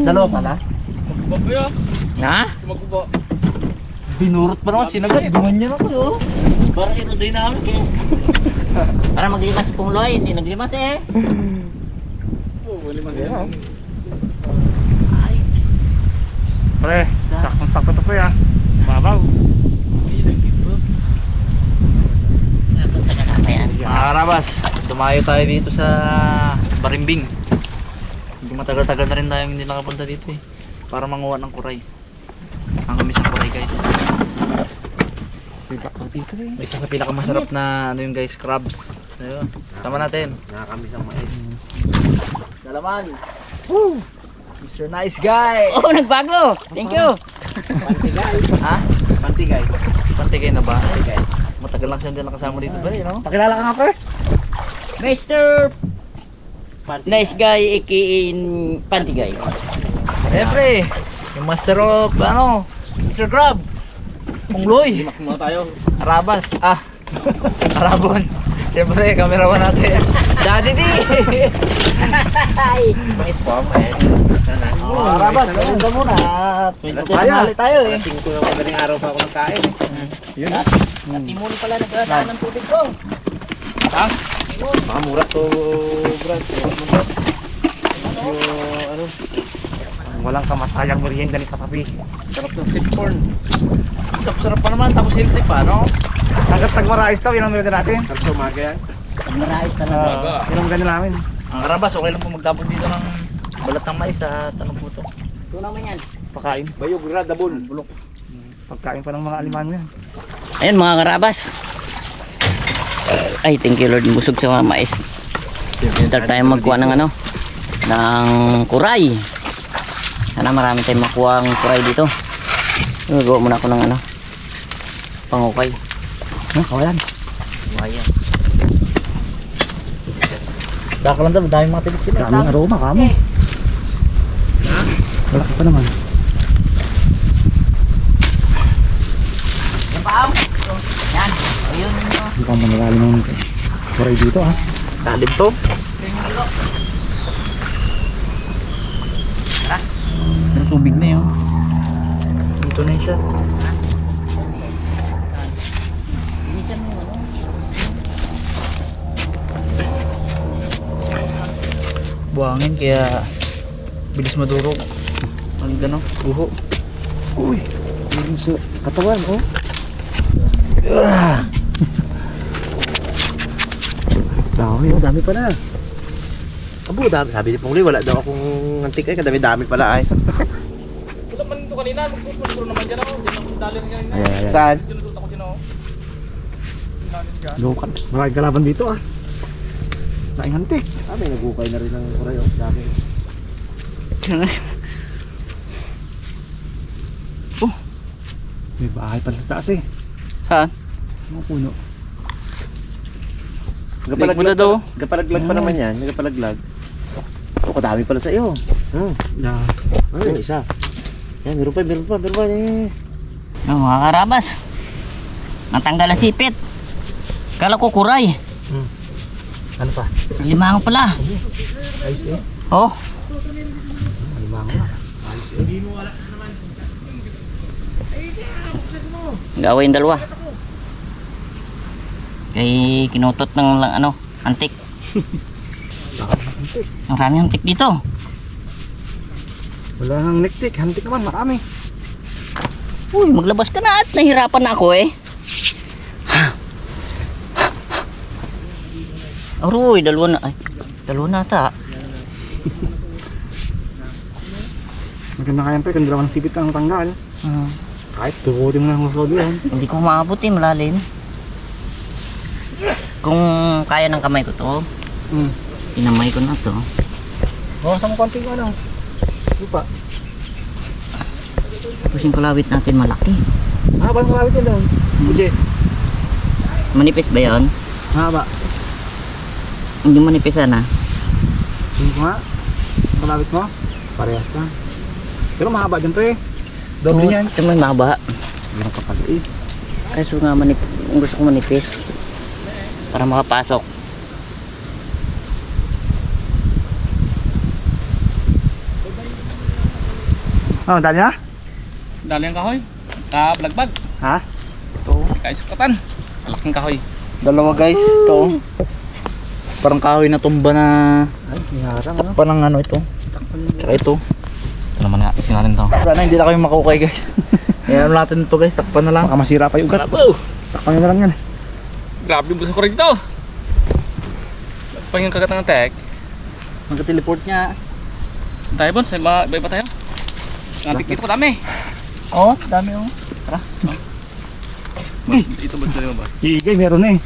Sa loob pala? Magkubo. Ha? Magkubo. Binurot pa naman sinagat. Gumanyan ako oh. Parang aerodynamic eh. Para maglimas si Pungloy, hindi naglimas eh. Wala mag-inom. Pre, sakto to pre ah. Babaw. Napun sa kakapayan. Mga karabas, tumayo tayo dito sa Barimbing. Hindi matagal-tagal na rin tayong hindi nakapunta dito eh. Para manguha ng kuray. Ang kami sa kuray guys. Dito eh. Isa sa pinakamasarap na ano yung guys, crabs. Ayun, sama natin. Nakakamiss ang mais. Dalaman. Woo! Mr. Nice Guy. Oh, nagbago. Thank you. Pantigay. Ha? Pantigay. Pantigay na ba? Pantigay. Matagal lang siya din nakasama dito ba, no? Pakilala ka nga pre. Mr. Nice Guy aka Pantigay. Siyempre, yung master of ano, Mr. Crab. Pungloy. Limas muna tayo. Arabas. Ah. Arabon. Siyempre, kameraman natin. Daddy D. Mais po, mais. Oh, Arabas, maganda muna. Medyo tayo eh. 5 na madaling araw pa ako nagkain eh. Yun na. At timon pala nagdadaan ng tubig ko. Ha? Baka mura to, Brad. Yung ano, walang kamatayang merienda ni Kasapi. Sarap ng sweet corn. Sarap-sarap pa naman, tapos healthy pa, no? Hanggat nagmarais daw, yun ang merienda natin. Sarap sa umaga yan. Marais talaga. Yun ang maganda namin. Ang Arabas, okay lang po magtapon dito ng balat ng mais at ano po ito. Ito naman yan. Pagkain. Bayog radabol. Bulok. Pagkain pa ng mga alimango yan. Ayun mga karabas. Ay, thank you Lord, busog sa mga mais. Start tayo magkuha ng ano, ng kuray. Sana marami tayong makuha ang kuray dito. Gagawa muna ako ng ano, pangukay. Kawayan. Kawayan. Daka lang daw, daming mga tinik sila. Daming aroma, kamo. Malaki pa naman. Yan pa ang. Yan. Ayun. Hindi pa manalalim ng kuray dito ah. Talim to. May tubig na yun. Dito na siya. Buhangin kaya bilis madurog. Ang gano, buho. Uy! Yung sa katawan oh. Dami oh, dami pala. Abo, dami. Sabi ni Pungloy, wala daw akong antik ay kadami-dami pala ay. Wala man ito kanina. Magsusunod naman dyan ako. Hindi ako dali rin kanina. Ayan. Saan? Dinudot ako dyan ako. Lukat. Maraming kalaban dito ah. Laing antik. Ah, may nagukay na rin ng kuray oh. Dami. Oh! May bahay pala sa taas eh. Saan? Mga puno. Nagpula daw. Nagpalaglag pa naman yan, nagpalaglag. O, kadami pala sa iyo. Yeah. Ano, isa. Yan, meron pa. Eh. Oh, mga karabas. Natanggal ang sipit. Kala ko kuray. Ano pa? Limango pala. Ayos eh. Oh. Alimango na. Ayos eh. Gawin dalawa. Kay kinutot ng ano, antik. Ang raming antik dito. Wala nang niktik. Hantik naman, marami. Uy, maglabas ka na at nahirapan na ako eh. Aroy, dalawa na. Ay, dalawa na ata. Maganda kaya pre, kung dalawang sipit ang tanggal. Kahit tukutin mo na ang sod yan. Hindi ko maabot eh, malalim. Kung kaya ng kamay ko to, tinamay ko na to. Bawasan mo konting ano. Lupa. Tapos yung kalawit natin malaki. Haba ng kalawit yun doon. Budget. Manipis ba yun? Haba. Hindi manipis na. Hindi ko nga. Kalawit mo. Parehas lang. Pero mahaba din pre. Doble Oo, yan. ito may mahaba. Meron ka pala eh. Kaso nga gusto ko manipis. Para makapasok. Oh, dali na? Dali ang kahoy. Kabalagbag. Ha? Ito. Kaisukatan. Malaking kahoy. Dalawa guys, ito. Parang kahoy na tumba na Ay, hinarang ano? takpan ng ano ito. Tsaka ito. Ito naman nga. Isin natin ito. Sana hindi na kami makukay guys. Kaya natin ito guys, takpan na lang. Baka masira pa yung ugat. Grabe. Takpan nyo na lang yan. Grabe yung buso ko rin dito. Pag yung kagat ng tek. Magka-teleport niya. Tayo Bons, iba tayo. Ngatik dito ko dami. Oh, dami oh. Ito Bons na ba? Igay, meron na eh.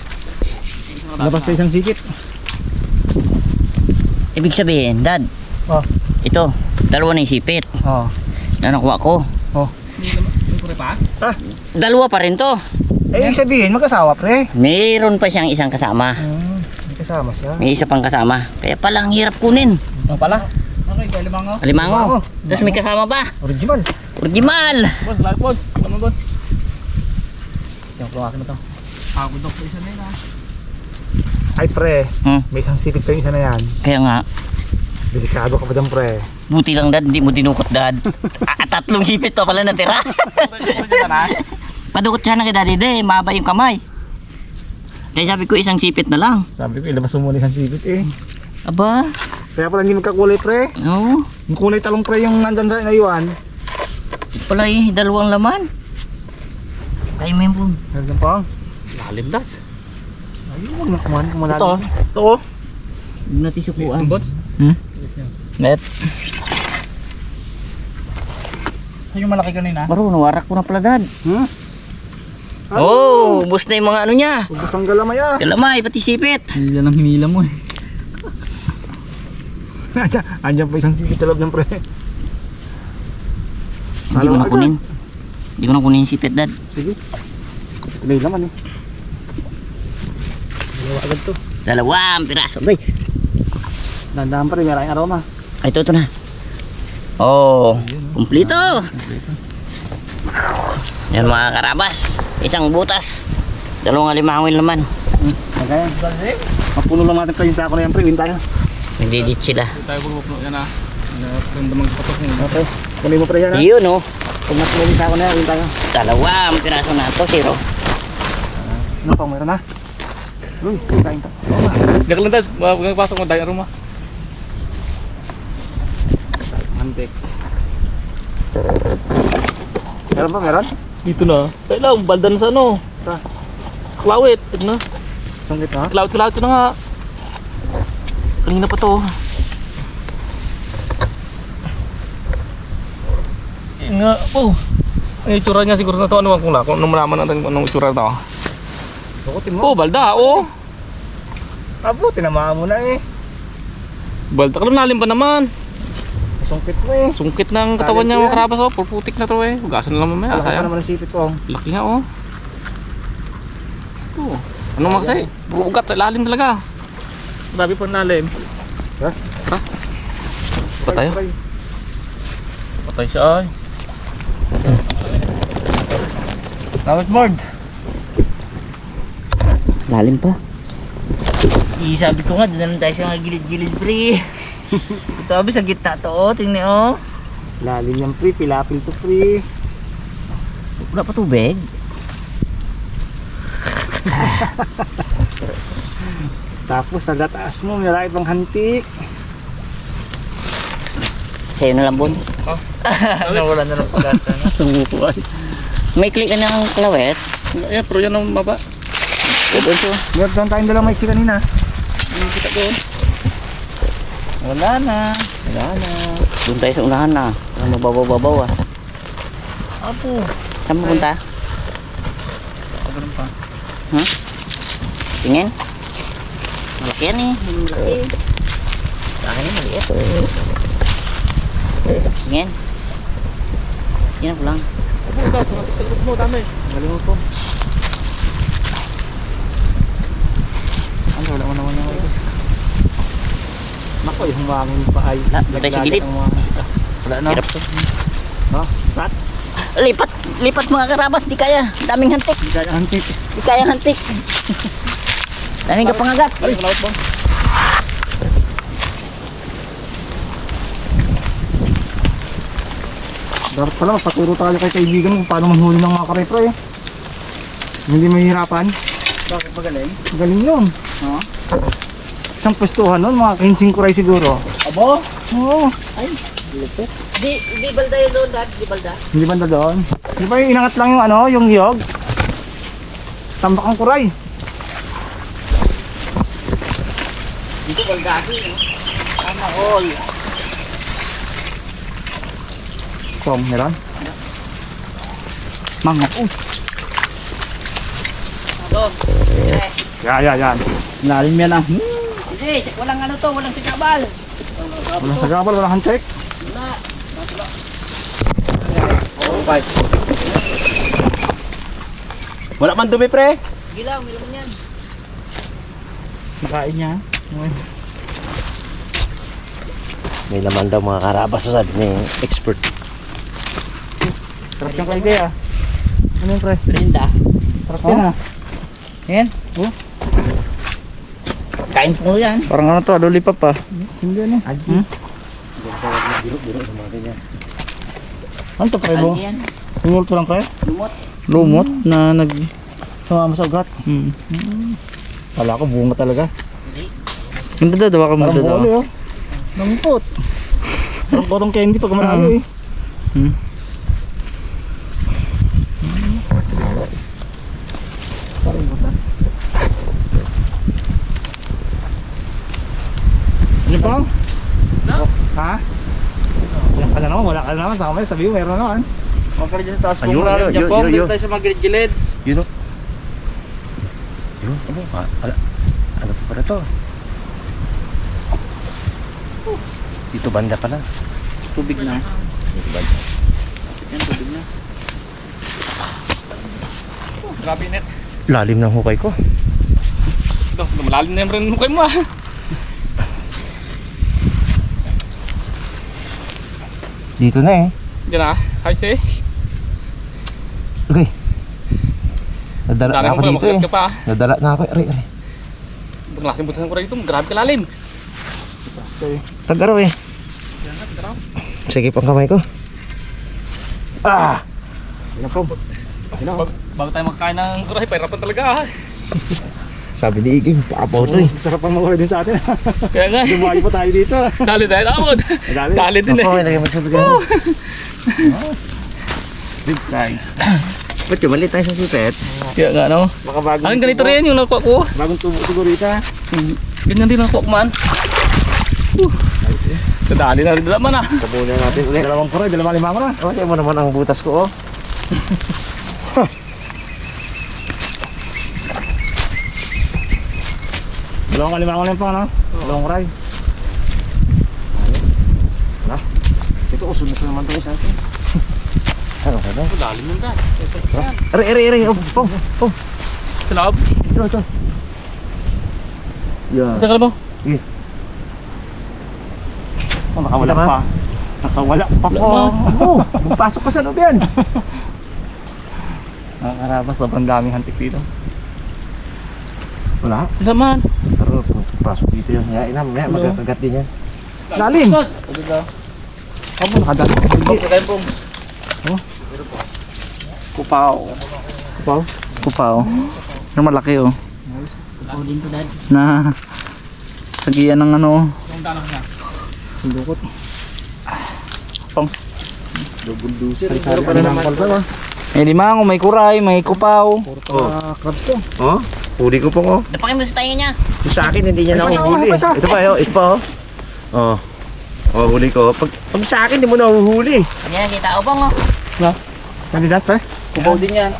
Labas na isang sikit. Ibig sabihin, Dad, Oh. ito, dalawa na isipit Oh. na nakuha ko. Oh. Hindi ko rin pa? Dalawa pa rin to. Eh, ibig sabihin, mag-asawa pre. Mayroon pa siyang isang kasama. May kasama siya. May isa pang kasama. Kaya pala ang hirap kunin. Ano pala? Okay, kaya limango. Alimango. Tapos may kasama pa. Original. Original. Boss, live Bons. Ano Bons? Yung kumakin mo to. Ako daw po isa na yun ah. Ay pre, Hmm, may isang sikit pa yung isa na yan. kaya nga, Delikado ka pa dyan pre. buti lang Dad, hindi mo dinukot Dad. Tatlong sipit pa pala natira. Padukot siya na kay Daddy de, mahaba yung kamay. Kaya sabi ko isang sipit na lang. Sabi ko, ilabas mo muna isang sikit eh. Aba, Kaya pala hindi magkakulay pre. no. Yung kulay talong pre yung nandyan sa inayuan. Pala dalawang laman. Tayo mo yun po. Nandyan pa. Lalim Dads. Ayun, huwag na kumahan kung malalim. Ito. Ito. Huwag natin sukuan. Yung Bons? Net. Yung malaki kanina. Baro, nawarak ko na pala Dad. Hmm? Oh, ubos na yung mga ano niya. Ubus ang galamay ah. Kalamay, pati sipit. Hindi lang hinila mo eh. Andyan pa isang sikit sa loob ng pre. Hindi ko na kunin. Hindi ko na kunin yung sipit Dad. Sige. Ito na yung laman eh. Dalawa agad to. Dalawang piraso. Ay, Dandahan pa rin, may maraming aroma. ito na. Oh, kumplito. Yan mga karabas. Isang butas. Dalawang alimangin laman. Okay. Mapuno lang natin pa yung sako na yan pre, win tayo. Nagdidit sila. Hindi tayo puno yan ah. Ganda magpatok mo. Okay. Kunin mo pre yan ha. Yun oh. Pag mapuno yung sako na yan, win tayo. Dalawang piraso na ito. Zero. Ano pang meron ha? Kain to. Diyak lang Dads. Magpasok mo tayo aroma. Antik. Meron ba? Meron? Dito na. Kailang baldan sa ano? Sa? Klawit. Ito na. Sangkit ha? Klawit ko na nga. Kanina pa to. Yun nga po. Ang itsura niya siguro na to. Ano kung malaman natin kung anong itsura na to. Bukutin mo. Oh, balda. Oh. Abo, tinamaan mo na eh. Balda ka lang, lalim pa naman. Sungkit mo eh. Sungkit ng katawan niya Talent mga yan. karabas. Oh. Pulputik na to eh. Hugasan na lang mamaya. Alam ka Sayang. naman ang sipit ko. Laki nga oh. Oh. Ano makasay? Puro ugat sa ilalim talaga. Grabe po ang lalim. Ha? Ha? Patay. Try. Patay siya ay. Tapos board. Lalim pa. Sabi ko nga, doon na lang tayo sa mga gilid-gilid pre. Ito abi sa gitna to oh, tingnan oh. Lalim yan pre, pilapil to pre. Wala pa tubig. Tapos sa gataas mo, may raid pang hantik. Sa'yo na lang Bon. Nawalan na ng pag-asa. Tumukuan. May click ka ng kalawet. Ayan, pero yan ang baba. Doon so. Meron tayong dalang maiksi kanina. Kita doon. Wala na. Wala na. Doon tayo sa unahan na. Ang mababaw-babaw ah. Apo. Saan mo punta? Ganun pa. Tingin. Malaki yan eh. Malaki. Sa akin yung maliit. Tingin. Tingin ko lang. Ano ba? Sa grupo mo, dami. Galing mo. Ano, wala mo naman yung ito. Nako, yung humangin pa ay. Doon tayo sa gilid. Wala na. Hirap to. Ha? Rat? Lipat mga karabas. Di kaya. Daming hantik. Hindi kaya hantik. Di kaya hantik. Daming kapangagat. Ay, malawat ba? Dapat pala magpaturo tayo kay kaibigan kung paano manghuli ng mga karepro eh. Hindi mahihirapan. Bakit magaling? Magaling yun. Oo. Isang pwestuhan nun, mga 15 kuray siguro. Abo? Oo. Di balda yun doon, Dad. Di balda. Hindi banda doon. Di ba yung inangat lang yung ano, yung hiyog? Tambak ang kuray. Dito balgati, no? Sana all. Kom, meron? Mango. Doon. Yan. Lalim yan ah. Hindi, walang ano to, walang sikabal. Walang sagabal, walang handshake. Wala man dumi, pre. Gilaw, meron man yan. Nakain niya. May laman daw mga karabas, sabi ni expert. Sarap yung kaligay ah. Ano yun, pre? Brenda. Sarap yan ah. Yan. Kain po yan. Parang ano to, lollipop ah. Hindi ano. Hmm? Ano to, pre mo? Aldi yan. Tingul ko lang, pre. Lumot. Lumot na nag... Sumama sa ugat. Kala ko bunga talaga. Hindi dadawa ka Parang magdadawa. bole, oh. Nangipot. Parang potong candy pag manalo eh. Parang butan. Ano pa? No. Ha? Wala ka na naman, wala ka na naman. Sa kamay, sabi mo, meron na naman. Huwag ka rin dyan sa taas Ayun, kong lalim ayun, dyan yun, po. yun, Dito yun. tayo sa mga gilid-gilid. Yun o. Yun, ano pa pala to? Dito banda pala. Tubig na. Yan, tubig na. Grabe net. Lalim ng hukay ko. Ito, lumalalim na yung rin mukha mo ah. Dito na eh. Diyan ah, hi say. Okay. Nadala Dali na mo ako pala, dito eh. makagat ka pa. Nadala na ako. Aray. Banglasin butas ng kuray ito, grabe kalalim. Tagaraw eh. Sige pang kamay ko. Ah! Bago tayo magkain ng kuray, pahirapan talaga ah. Sabi ni Iging, paapaw to eh. Sarap ang mawala din sa atin. Kaya nga, Lumayo pa tayo dito. dali tayo nakapod. Dali. Dali din eh. Ako, may lagay magsabi ka. Big size. Ba't yung mali tayo sa sipet? Kaya nga no. Makabagong Ang ganito rin yung nakuha ko. Bagong tubo siguro ito. Ganyan din nakuha ko man. Dali na rin naman ah. Kabunan natin ulit. Dalawang kuray, dalawang lima ko na. Kasi mo naman ang butas ko oh. Dalawang lima ko na yung pang ano. Dalawang kuray. Wala. Ito usod na naman tayo sa atin. Ano ka na? Lalim yung dad. Aray. Oh. Sa loob. Ito. Yeah. Saan ka na mo? Oh, nakawala pa. Nakawala pa po. Oh, pasok ka sa loob yan. Nakakarabas, sobrang daming hantik dito. Wala. Laman. Pero pasok dito yun. Kaya inam, magkagat din yan. Lalim. Abo, nakadalas. Pong, sa kayo pong. Kupaw. Kupaw. Pero malaki oh. Ako din to, Dad. Na sagiyan ng ano. Sundukot. Pongs. Sari-sari pa rin ang kalpa. May limang, may kuray, may kupaw. Crabs to. Oh, huli ko po oh. Dapakin mo sa tayo niya. Yung sa akin, hindi niya Ay, nahuhuli. pa sa- Ito pa, ito pa oh. Oh. Oh, huli ko. Pag sa akin, hindi mo nahuhuli. Yan, kita ubang oh. Kandidat pa. Kupaw din yan.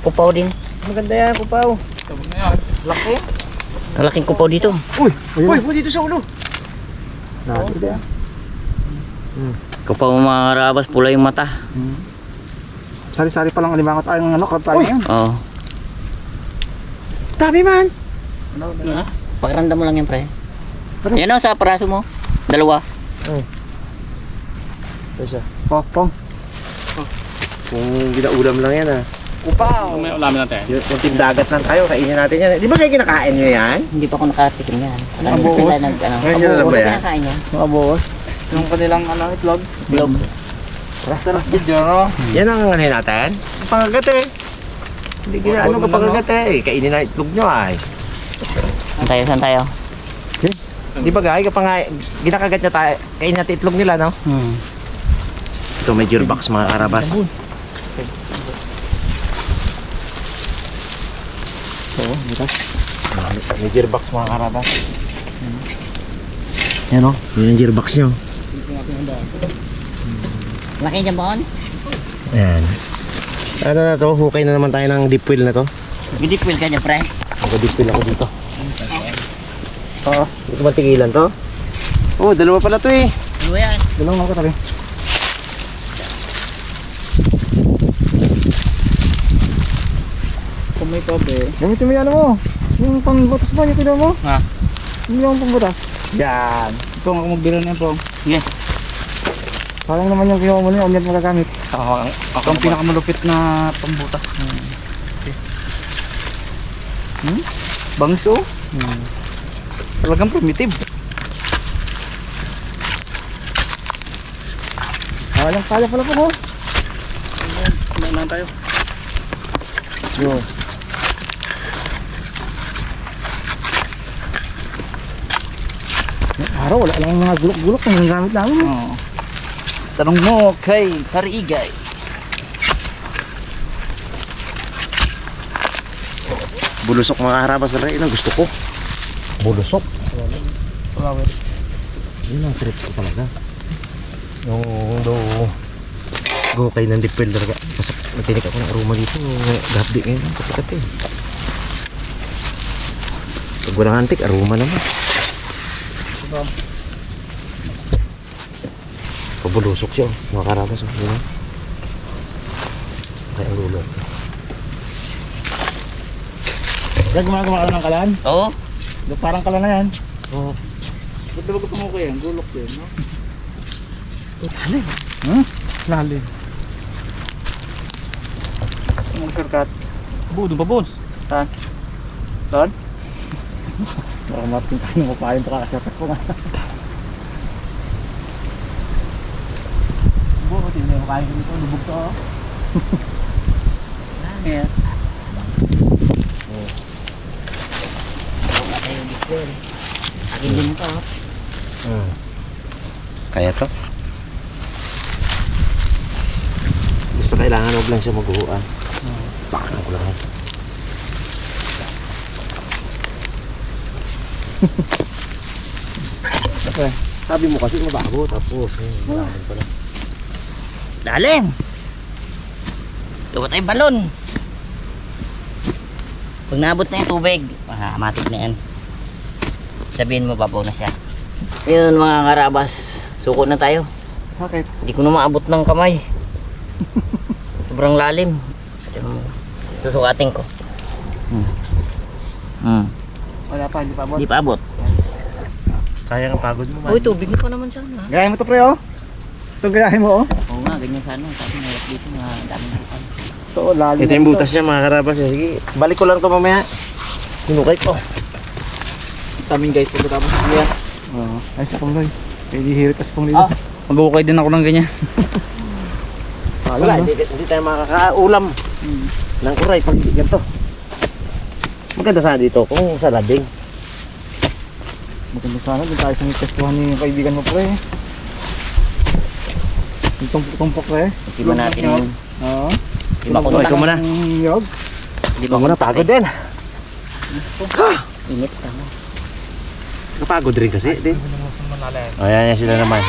Kupaw din. Maganda yan, kupaw. Laki. Malaking kupaw dito. Uy, dito sa ulo. Kupaw mga karabas, pula yung mata. Sari-sari pa lang alimangot ay ng ano, crab tayo ngayon. Oo. Dami man. Pakiramdam mo lang yan, pre. Yan o, sa paraso mo. Dalawa. Ito siya. Pong. Kung ginaulam lang yan ah. Kupaw. May ulamin natin. Yung tindagat lang tayo, kainin natin yan. Di ba kayo kinakain nyo yan? Hindi pa ako nakatikim yan. Ang buhos. Sila nag, ano. Ngayon nyo na lang ba yan? Kinakain yan. Mga boss. Yung kanilang ano, itlog. Bilog. Tara. Video, no? Yan ang ano natin. Pangagat eh. Hindi ginaano ka pangagat eh. Kainin na itlog nyo ay. Saan tayo? Di ba gaya kapag ginakagat niya tayo, kainin natin itlog nila, no? Ito may gearbox mga karabas. Oo, butas. May gearbox mga karabas. Yan o, yun yung gearbox nyo. Laki dyan ba on? Ayan. Ano na to, hukay na naman tayo ng deep wheel na to. Gidip wheel ka dyan, pre. Naka-deep wheel ako dito. Oo, hindi ko matigilan to. Oo, dalawa pala to eh. Ano yan? Dalawang ako tabi. Kung may tabi. Gamitin mo yung ano mo. Yung pangbutas mo, yung kinuha mo. Ha? Yung pangbutas. Yan. Ito ako magbiro na po. Sige. Sayang naman yung kinuha mo na yun. Yan magagamit. Ako ang pinakamalupit na pambutas. Bangis oh. Talagang primitive. Kaya pala po mo. Kumain tayo. Yun. Araw, wala lang mga gulok-gulok na yung gamit namin. Oo. Tanong mo kay Karigay. Bulusok mga karabas na rin, ang gusto ko. Bulusok. Flower. Yun ang trip ko talaga. Yung gukay ng deep wheel talaga. Kasi natinig ako ng aroma dito. Gabdi ngayon, kapi-kapi. Pag walang antik, aroma naman. Pabulusok siya, mga karabas. Kaya ang lulo. Kaya gumagawa ka ng kalan? Oo. Parang kalan na yan. Oo. Ba't diba gusto mo ko yan? Gulok din, no? Lalim. Ang shortcut. Doon pa, boss. Doon? Baka matin tayo ng mapayin ito kakasapat ko nga. Buti na yung makain ko nito. Lubog to oh. Ayan. Wala tayong dip wheel. Akin din ito. Kaya to? Gusto kailangan huwag lang siya maghuhuan. Bakit ko lang yan. Okay. Sabi mo kasi mabago tapos malaman pala. Lalim. Gawa tayo balon. Pag naabot na yung tubig, matik na yan. Sabihin mo babaw na siya. Ayun mga karabas, suko na tayo. Bakit? Hindi ko na maabot ng kamay. Sobrang lalim. Susukatin ko. Wala pa, hindi pa abot. Hindi pa abot. Sayang ang pagod mo man. Uy, tubig na pa naman siya. Gayahin mo to pre oh. Ito gayahin mo oh. Oo nga, ganyan sana. Kasi mahirap dito na daming harapan. Ito oh, lalim. Ito yung butas niya mga karabas. Sige, balik ko lang to mamaya. Sinukay ko. Sa amin guys, pagkatapos ko yan. Oo. Ay sa pangloy. Kaya hihirit kasi pang dito. Mag-uukay din ako ng ganyan. Wala, hindi tayo makakaulam ng kuray pag hindi ganito. Maganda sana dito kung sa labing. Maganda sana, doon tayo sa testuhan ni kaibigan mo pre. Yung tumpok-tumpok pre. Di ba natin yung... Oo. Di ba kung Ikaw muna. Yog. Di Ikaw muna, pagod din. Init tama. Napagod rin kasi din. Ayan yan sila naman.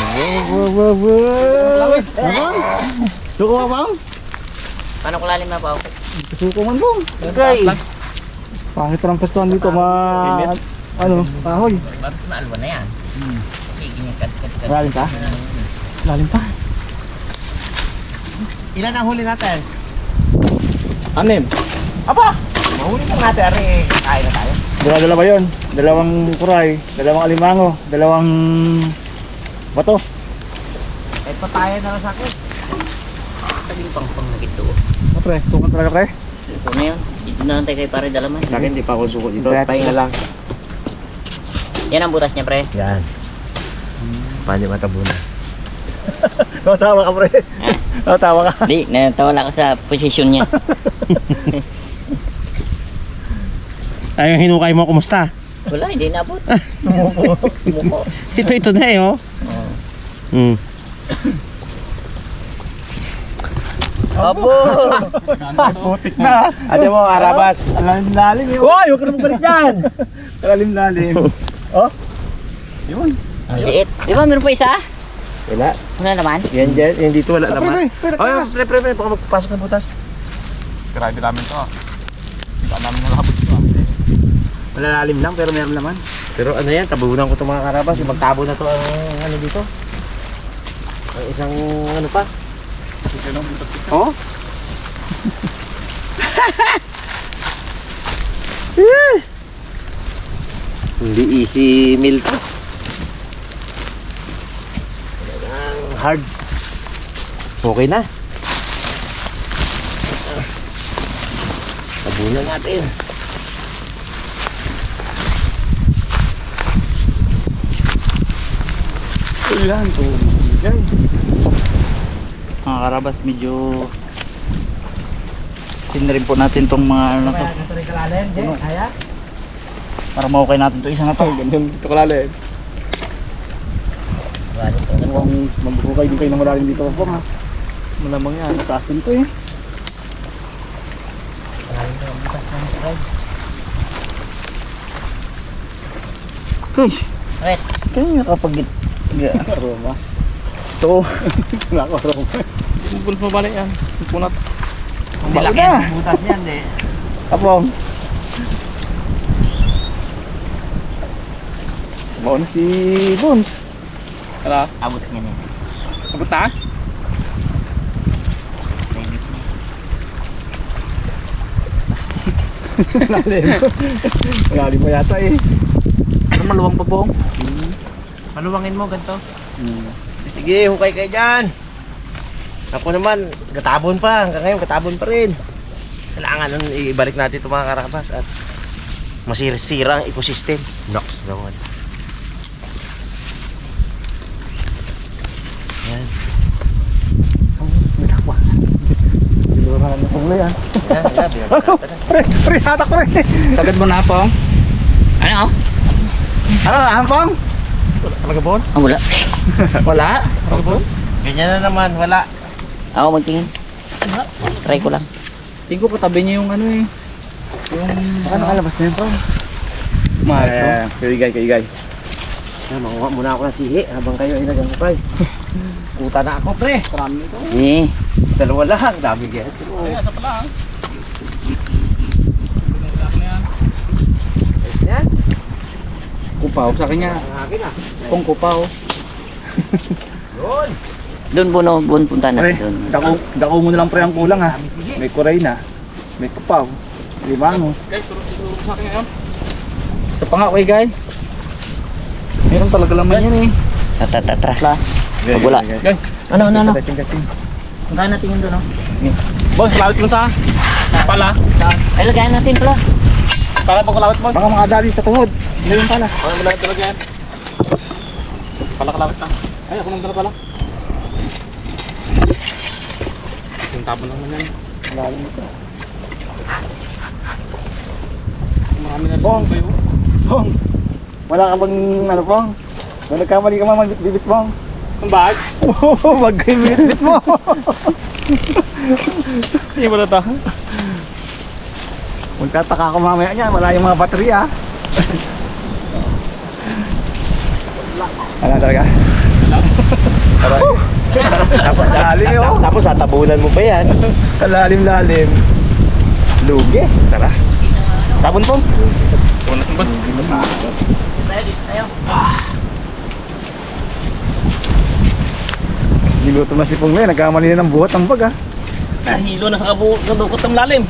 Suko ka bang? Paano ko lalim na pa ako? Suko man bang? Okay. Pangit pa ng testuhan dito ano, kahoy. Bakit maalwa na yan? Okay, ganyan kat. Lalim pa? Lalim pa? Ilan ang huli natin? Anim. Aba! Mahuli lang natin, ari. Kain na tayo. Dalawa yun. Dalawang kuray, dalawang alimango, dalawang bato. Ito tayo na lang sa akin. Sabing pang na gito. Pre, suko talaga pre. Ito na yun. Dito na lang tayo kay pare dalaman. Sa akin, di pa ako suko dito. Kaya- Pahinga lang. Yan ang butas niya pre. Yan. Paano matabunan? Natawa ka pre. Natawa ka. Di, natawa lang ako sa posisyon niya. Ay, yung hinukay mo, kumusta? Wala, hindi nabot. Ito na eh, oh. Hmm. Abo! Putik na. Ate mo, Karabas. Lalim yun. Hoy, huwag ka na magbalik dyan. Lalim. Oh. Yun. Ang liit. Di ba meron pa isa? Wala. Wala naman? Yan dyan, yan dito wala naman. Pre, Pre, baka magpasok ng butas. Grabe namin to. Hindi ka namin nakahabot to. Malalalim lang pero meron naman. Pero ano yan, tabunan ko itong mga Karabas. Yung magtabo na to ang ano dito. Ang isang ano pa. Oh? Hindi easy meal to. Talagang hard. Okay na. Tabunan natin. Ilan to? Yan. Mga Karabas, medyo tinrin po natin tong mga ano na to. Para maukay natin to isa na to. Ganyan dito kalalim. Mukhang magbukay din kayo ng malalim dito po ha. Malamang yan, taas din to eh. Rest. Kaya kapag aroma. Ito. Nako aroma. Bubulot mo balik yan. Punat. Hindi laki ang butas yan eh. Apong. Mauna si Bones. Ala, Abot niya niya. abot na? Lalim. Lalim mo yata eh. Ano maluwang pa po? Maluwangin mo ganito. Sige, hukay kayo dyan. Ako naman, gatabon pa. Hanggang ngayon, gatabon pa rin. Kailangan ibalik natin itong mga Karabas at masisira ang ecosystem. Nox naman. Yan. Bilurahan na kong yan. Yan, binabata na. Pre, hatak pre. Sagad mo na po. Ano? Ano, hampong? Talaga Bon? Ah, wala. Wala? Ganyan na naman, wala. Ako magtingin. Try ko lang. Tingko po tabi niyo yung ano eh. Yung Ano kalabas na yun bro? mahal to. Kaigay. Yan, makuha muna ako ng sihi habang kayo ay nagangkay. Kuta na ako, pre. Marami ito. Eh. Dalawa lang, dami guys. Ay, asa pala. Yan, Kupaw sa kanya. ang akin ah. Kung kupaw. Yun. Doon Bon, punta na Pre, doon. dako mo na lang pre ang kulang ha. May kuray na. May kupaw. Di ba ano? Guys, turo sa akin ngayon. Sa pangakay guy. Meron talaga laman yan eh. Tatra. Plus. Pag wala. Guys, Ano? Testing. Punta natin yun doon, no? boss, kalawit mo sa pala. Ay, lagayan natin pala. Para pag kalawit mo. Baka makadali sa tuhod. Ngayon pala. Ay, malawit talaga yan. Pala kalawit na. Ay, ako nang dala pala. Yung tapon naman yan. Lalim ito. Marami na Bong. kayo. Bong. Wala ka bang ano Bong? Kung nagkamali ka man magbibit Bong. Ang bag? Oo, mag-bibit mo. Hindi mo na ito. Magtataka ako mamaya niyan, wala yung mga baterya. Wala talaga. Tapos, Lalim yun. tapos tatabunan mo pa yan. Kalalim-lalim. Lugi. Tara. Tapon po. Wala ng boss. Niluto na si Pong ngayon, nagkamali na ng buhat ng bag ha. Nahilo na sa kabukot ng lalim.